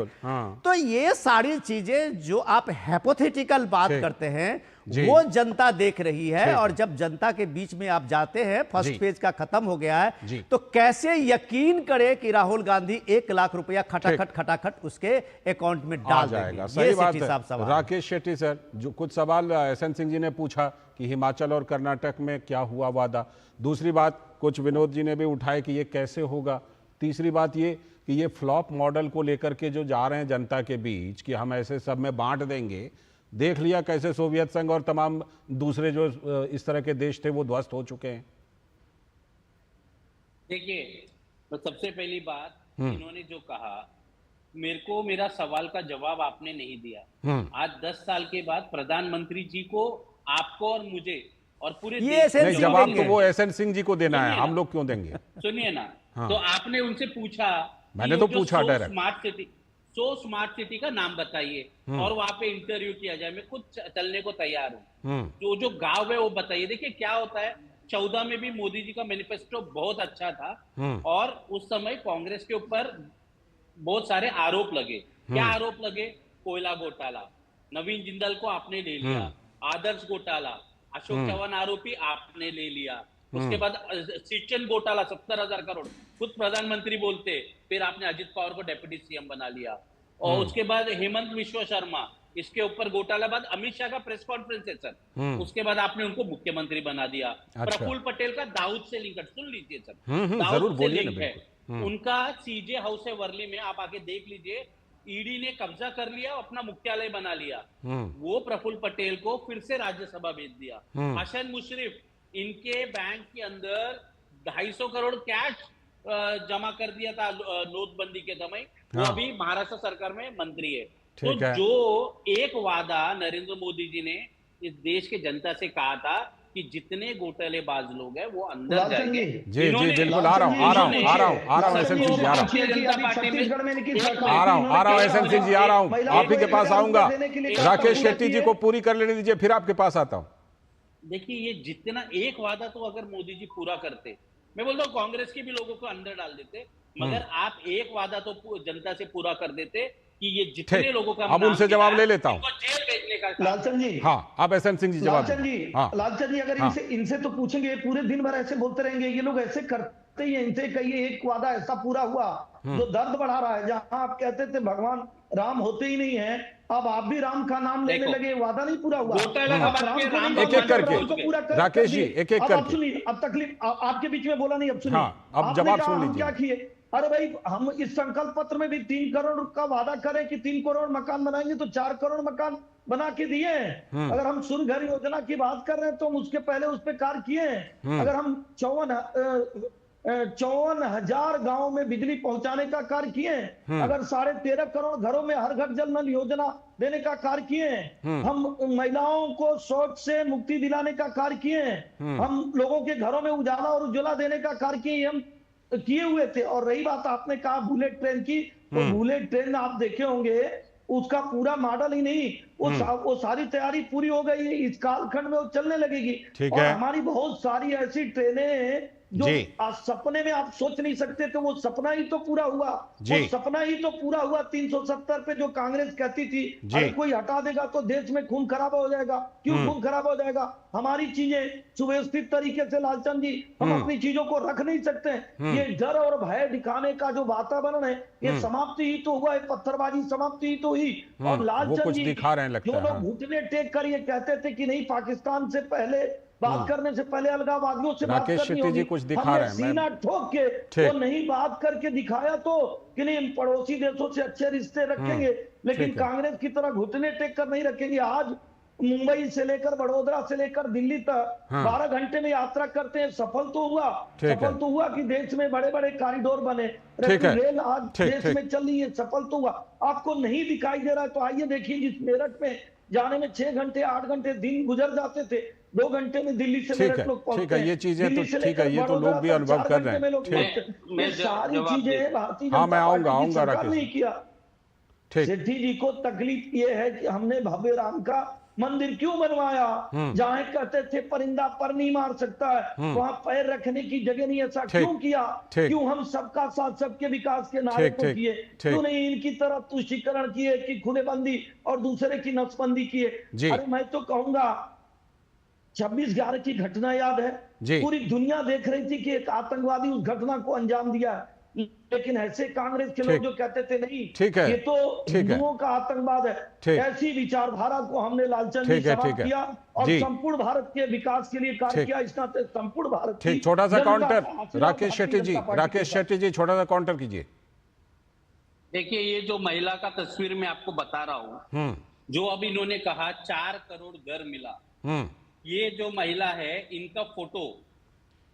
तो ये सारी चीजें जो आप हाइपोथेटिकल बात करते हैं वो जनता देख रही है। और जब जनता के बीच में आप जाते हैं, फर्स्ट फेज का खत्म हो गया है, तो कैसे यकीन करे कि राहुल गांधी 1 लाख रुपया खटाखट उसके अकाउंट में डाल जाएगा? सही बात है। राकेश शेट्टी सर, जो कुछ सवाल एसएन सिंह जी ने पूछा कि हिमाचल और कर्नाटक में क्या हुआ वादा। दूसरी बात कुछ विनोद जी ने भी उठाए कि ये कैसे होगा। तीसरी बात ये कि ये फ्लॉप मॉडल को लेकर के जो जा रहे हैं जनता के बीच कि हम ऐसे सब में बांट देंगे, देख लिया कैसे सोवियत संघ और तमाम दूसरे जो इस तरह के देश थे वो ध्वस्त हो चुके हैं। देखिए, तो सबसे पहली बात, इन्होंने जो कहा, मेरे को मेरा सवाल का जवाब आपने नहीं दिया। आज 10 साल के बाद प्रधानमंत्री जी को, आपको और मुझे और पूरे देश को जवाब तो वो एसएन सिंह जी को देना है, हम लोग क्यों देंगे? सुनिए ना, तो आपने उनसे पूछा, मैंने तो पूछा डायरेक्ट, स्मार्ट सिटी का नाम बताइए और वहां पे इंटरव्यू किया जाए, मैं खुद चलने को तैयार हूँ। जो गांव है वो बताइए। देखिए क्या होता है, 14 में भी मोदी जी का मैनिफेस्टो बहुत अच्छा था और उस समय कांग्रेस के ऊपर बहुत सारे आरोप लगे। क्या आरोप लगे? कोयला घोटाला, नवीन जिंदल को आपने ले लिया, आदर्श घोटाला, अशोक चौहान आरोपी आपने ले लिया, उसके बाद सिंचन घोटाला 70,000 करोड़, खुद प्रधानमंत्री बोलते, फिर आपने अजित पवार को डेप्यूटी सीएम बना लिया। और उसके बाद हेमंत विश्व शर्मा, इसके ऊपर घोटाला, बाद अमित शाह का प्रेस कॉन्फ्रेंस है सर, उसके बाद आपने उनको मुख्यमंत्री बना दिया। प्रफुल्ल पटेल का दाऊद से लिंक, सुन लीजिए सर, दाऊद से लिंक है उनका। सीजे हाउस है वर्ली में, आप आके देख लीजिए, ईडी ने कब्जा कर लिया, अपना मुख्यालय बना लिया। वो प्रफुल्ल पटेल को फिर से राज्यसभा भेज दिया। हसन मुशर्रफ, इनके बैंक के अंदर 250 करोड़ कैश जमा कर दिया था नोटबंदी के समय, वो अभी महाराष्ट्र सरकार में मंत्री है। तो जो एक वादा नरेंद्र मोदी जी ने इस देश के जनता से कहा था कि जितने घोटालेबाज लोग हैं वो अंदर जाएंगे। जी बिल्कुल, आ रहा हूँ एसएन सिंह जी, एसएन सिंह जी आ रहा हूँ, आप ही के पास आऊंगा। राकेश शेट्टी जी को पूरी कर लेने दीजिए, फिर आपके पास आता हूँ। देखिए, ये जितना एक वादा तो अगर मोदी जी पूरा करते, मैं बोलता हूँ कांग्रेस के भी लोगों को अंदर डाल देते, मगर आप एक वादा तो जनता से पूरा कर देते कि ये जितने लोगों का, अब उनसे जवाब ले लेता हूँ। जेल भेजने का लालचंद जी, हाँ, आप एसएन सिंह जी जवाब। लालचंद जी, अगर इनसे तो पूछेंगे, पूरे दिन भर ऐसे बोलते रहेंगे, ये लोग ऐसे करते ही, इनसे कहिए एक वादा ऐसा पूरा हुआ जो दर्द बढ़ा रहा है। जहां आप कहते थे भगवान राम होते ही नहीं है, अब आप भी राम का नाम लेने लगे, वादा नहीं पूरा हुआ। एक एक करके राकेश जी, एक एक करके। सुनिए, अब तकलीफ आपके बीच में बोला नहीं, अब सुनिए। अब जवाब सुन लीजिए। क्या किए? अरे भाई, हम इस संकल्प पत्र में भी 3 करोड़ का वादा करें कि 3 करोड़ मकान बनाएंगे, तो 4 करोड़ मकान बना के दिए हैं। अगर हम सूर्य घर योजना की बात कर रहे हैं तो हम उसके पहले उस पर कार्य किए हैं। अगर हम 54,000 गांवों में बिजली पहुंचाने का कार्य किए हैं। अगर 13.5 करोड़ घरों में हर घर जल नल योजना देने का कार्य किए हैं। हम महिलाओं को शौच से मुक्ति दिलाने का कार्य किए हैं। हम लोगों के घरों में उजाला और उज्ज्वला देने का कार्य किए हुए थे। और रही बात आपने कहा बुलेट ट्रेन की, तो बुलेट ट्रेन आप देखे होंगे, उसका पूरा मॉडल ही नहीं, वो सारी तैयारी पूरी हो गई है, इस कालखंड में वो चलने लगेगी। और हमारी बहुत सारी ऐसी ट्रेनें जो आज सपने में आप सोच नहीं सकते थे, वो सपना ही तो पूरा हुआ। वो सपना ही तो पूरा हुआ। 370 पे जो कांग्रेस कहती थी अगर कोई हटा देगा तो देश में खून खराब हो जाएगा। क्यों खून खराब हो जाएगा? हमारी चीजें सुव्यवस्थित तरीके से, लालचंद जी, हम अपनी चीजों को रख नहीं सकते। ये डर और भय दिखाने का जो वातावरण है, ये समाप्ति ही तो हुआ है, पत्थरबाजी समाप्ति ही तो हुई। और लालचंद जी जो लोग घुटने टेक कर ये कहते थे कि नहीं पाकिस्तान से पहले बात करने से पहले अलगाववादियों से बात करनी होगी, हमने सीना ठोक के वो नहीं बात करके दिखाया तो कि नहीं पड़ोसी देशों से अच्छे रिश्ते रखेंगे, लेकिन कांग्रेस की तरह घुटने टेक कर नहीं रखेंगे। आज मुंबई से लेकर वडोदरा से लेकर दिल्ली तक 12 घंटे में यात्रा करते हैं। सफल तो हुआ कि देश में बड़े बड़े कॉरिडोर बने, रेल आज देश में चल रही है, सफल तो हुआ। आपको नहीं दिखाई दे रहा है तो आइए देखिए, जिस मेरठ में जाने में 6 घंटे 8 घंटे दिन गुजर जाते थे, 2 घंटे में दिल्ली से मेरठ लोग पहुंचते हैं। ये चीजें तो ठीक है, ये तो लोग भी अनुभव कर रहे हैं। सारी चीजें भारतीय हाँ, मैं आऊंगा नहीं किया। सेठी जी को तकलीफ ये है कि हमने भव्य राम का मंदिर क्यों बनवाया? जहां कहते थे परिंदा पर नहीं मार सकता है, वहां पैर रखने की जगह नहीं, ऐसा क्यों किया? क्यों हम सबका साथ सबके विकास के नारे को किए? क्यों नहीं इनकी तरफ तुष्टीकरण किए कि खुलेबंदी और दूसरे की नसबंदी किए? अरे मैं तो कहूंगा 26/11 की घटना याद है, पूरी दुनिया देख रही थी कि एक आतंकवादी उस घटना को अंजाम दिया, लेकिन ऐसे कांग्रेस के लोग जो कहते थे नहीं ये तो हिंदुओं का आतंकवाद है, ऐसी विचारधारा को हमने लालचंद जी समाप्त किया और संपूर्ण भारत के विकास के लिए कार्य किया। इस नाते संपूर्ण भारत ठीक, छोटा सा काउंटर राकेश शेट्टी जी, छोटा सा काउंटर कीजिए। देखिए, ये जो महिला का तस्वीर मैं आपको बता रहा हूँ, जो अब इन्होंने कहा 4 करोड़ घर मिला, ये जो महिला है इनका फोटो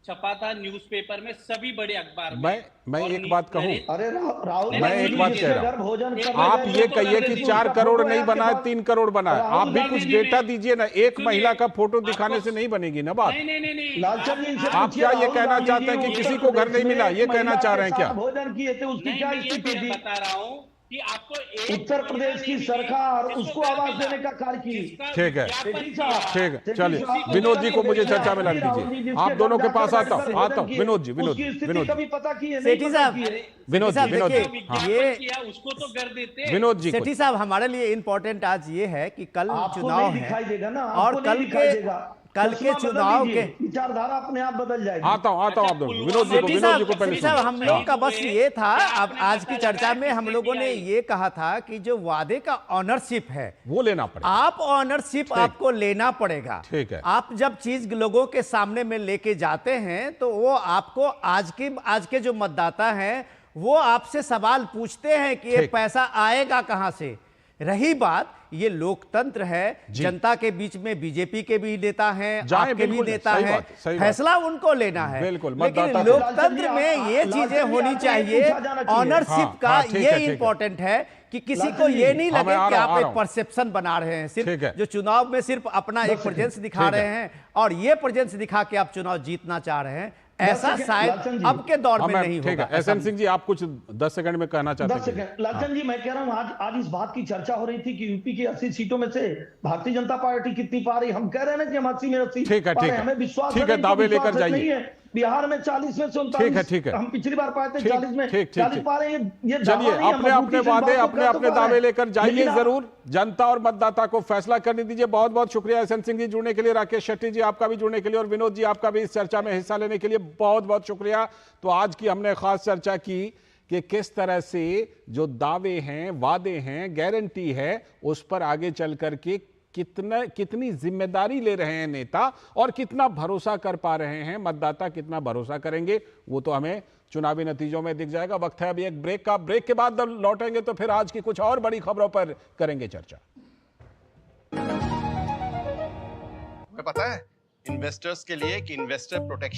छपा था न्यूज़पेपर में, सभी बड़े अखबार में। मैं एक बात कहूं, अरे राहुल, मैं एक बात कह रहा हूं, आप ये कहिए कि 4 करोड़ नहीं बना है, 3 करोड़ बना है, आप भी कुछ डेटा दीजिए ना। एक महिला का फोटो दिखाने से नहीं बनेगी ना बात। आप क्या ये कहना चाहते हैं कि किसी को घर नहीं मिला, ये कहना चाह रहे हैं क्या? भोजन किए थे उसकी क्या स्थिति थी? बता रहा हूँ कि आपको उत्तर प्रदेश की सरकार उसको आवाज देने का कार्य की। ठीक है, चलिए विनोद जी को मुझे चर्चा में ला दीजिए। आप दोनों के पास आता हूँ विनोद जी। कभी पता की है? सेठी साहब, विनोद जी, ये उसको तो कर देते। विनोद जी, सेठी साहब, हमारे लिए इम्पोर्टेंट आज ये है कि कल चुनाव है और कल के चुनाव के विचारधारा अपने आप बदल जाएगी। आता हूँ आप दोनों। विनोद जी को पहले साहब, हम लोग का बस ये था, अब आज की चर्चा में हम लोगों ने ये कहा था कि जो वादे का ऑनरशिप है वो लेना पड़ेगा। आप ऑनरशिप आपको लेना पड़ेगा। ठीक है, आप जब चीज लोगों के सामने में लेके जाते हैं तो वो आपको आज के जो मतदाता हैं वो आपसे सवाल पूछते हैं कि ये पैसा आएगा कहां से। रही बात, ये लोकतंत्र है, जनता के बीच में बीजेपी के भी नेता हैं, आपके भी नेता हैं, फैसला उनको लेना है। लेकिन लोकतंत्र में ये चीजें होनी चाहिए। ऑनरशिप का ये इंपॉर्टेंट है कि किसी को ये नहीं लगे कि आप एक परसेप्शन बना रहे हैं, सिर्फ जो चुनाव में सिर्फ अपना एक प्रेजेंस दिखा रहे हैं और ये प्रेजेंस दिखा के आप चुनाव जीतना चाह रहे हैं, ऐसा शायद अब के दौर में नहीं होगा। एसएम सिंह जी, आप कुछ 10 सेकंड में कहना चाहते हैं? 10 सेकंड। लालचंद जी, मैं कह रहा हूं आज इस बात की चर्चा हो रही थी कि यूपी की 80 सीटों में से भारतीय जनता पार्टी कितनी पा रही। हम कह रहे हैं ना कि हम 80 में 80 ठीक है, हमें विश्वास है, दावे लेकर जाइए। बिहार में 40 में से 39, ठीक है, हम पिछली बार पाए थे 40 में 40 पा रहे हैं। ये चलिए, अपने वादे अपने दावे लेकर जाइए जरूर। जनता और मतदाता को फैसला करने दीजिए। बहुत बहुत शुक्रिया एसएम सिंह जी जुड़ने के लिए, राकेश शेट्टी जी आपका भी जुड़ने के लिए और विनोद जी आपका भी इस चर्चा में हिस्सा लेने के लिए बहुत बहुत शुक्रिया। तो आज की हमने खास चर्चा की कि किस तरह से जो दावे हैं, वादे हैं, गारंटी है, उस पर आगे चल करके कितनी जिम्मेदारी ले रहे हैं नेता और कितना भरोसा कर पा रहे हैं मतदाता, कितना भरोसा करेंगे वो तो हमें चुनावी नतीजों में दिख जाएगा। वक्त है अभी एक ब्रेक का। ब्रेक के बाद जब लौटेंगे तो फिर आज की कुछ और बड़ी खबरों पर करेंगे चर्चा। पता है इन्वेस्टर्स के लिए कि इन्वेस्टर प्रोटेक्शन